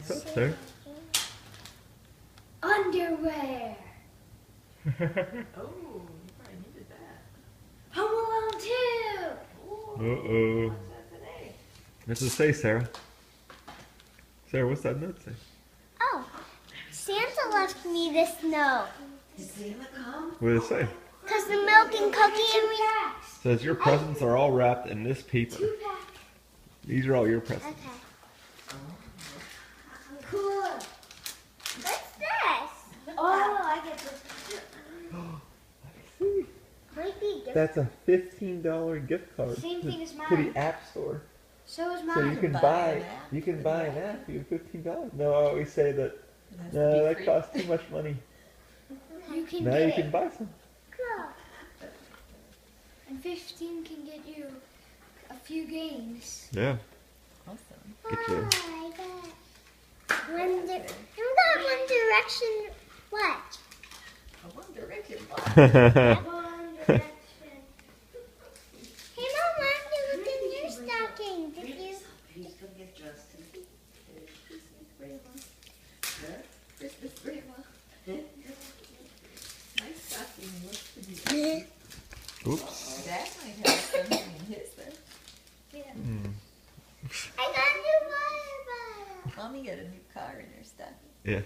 What's up, sir? Underwear. Oh, you probably needed that. Home Alone 2. Uh-oh. Watch that today. What's it say, Sarah? Sarah, what's that note say? Oh, Santa left me this note. Did Santa come? What did it say? Because the milk and cookie and Packs. It says your presents are all wrapped in this paper. 2 packs. These are all your presents. Okay. Cool. What's this? Oh, I get this. See? Might be different. That's a $15 gift card Same thing as to mine. the App Store. So is So mine. you can buy buy an app. you can buy an app for $15. No, I always say that It has to no, be that free. costs too much money. You can Now get you can it. buy some. Cool. And 15 can get you a few games. Yeah. Awesome. Get you. Oh, I got One Direction. What? A One Direction box. One Direction. Hey, Mom, why don't you look in your stocking? Did you? He's gonna get Justin. Christmas grandma. Christmas grandma. Nice stocking. Looks to be. Oops. Dad might have something in his there. Yeah. I got a new water bottle. Mommy got a new car in her stocking. Yeah.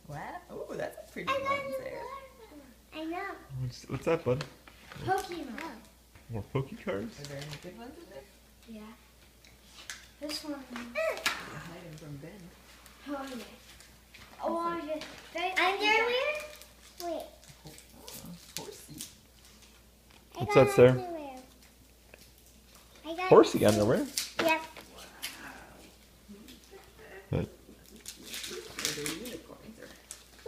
Wow. Oh, that's a pretty I got a one new there. water bottle. I know. What's that, bud? Pokemon. More Poke cards? Are there any good ones in there? Yeah. This one. You're hiding from Ben. Oh, yeah. Oh, yeah. Underwear? Wait. Oh, horsey. I What's got that, sir? underwear. I got Horsey underwear. Yep. But Are there unicorns or?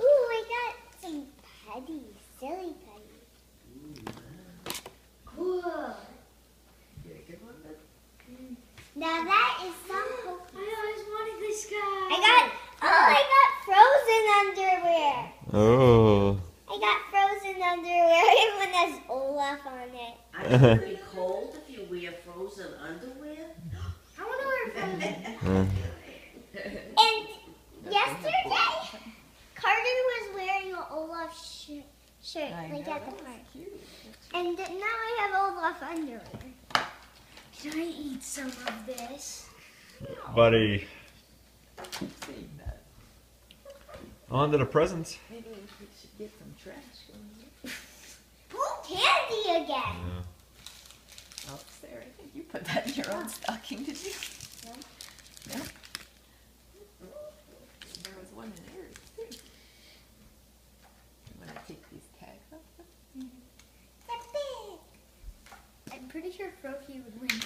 Ooh, I got some putties. Silly putties. Cool. Get a good one, Ben? Now that is some I always wanted this guy. I got frozen underwear. oh. I got frozen underwear. It one has Olaf on it. I think it'd be cold if you wear frozen underwear. I want to wear frozen. And yesterday, Carter was wearing an Olaf shirt, I like know, at the that was park. cute. And now I have Olaf underwear. Can I eat some of this? Buddy. Seeing that. On to the presents. Maybe we should get some trash going here. Pull candy again. Oh, Sarah, I think you put that in your own stocking, did you? No. No? There was one in yours, too. I'm gonna take these tags off. That's big. I'm pretty sure Froakie would win.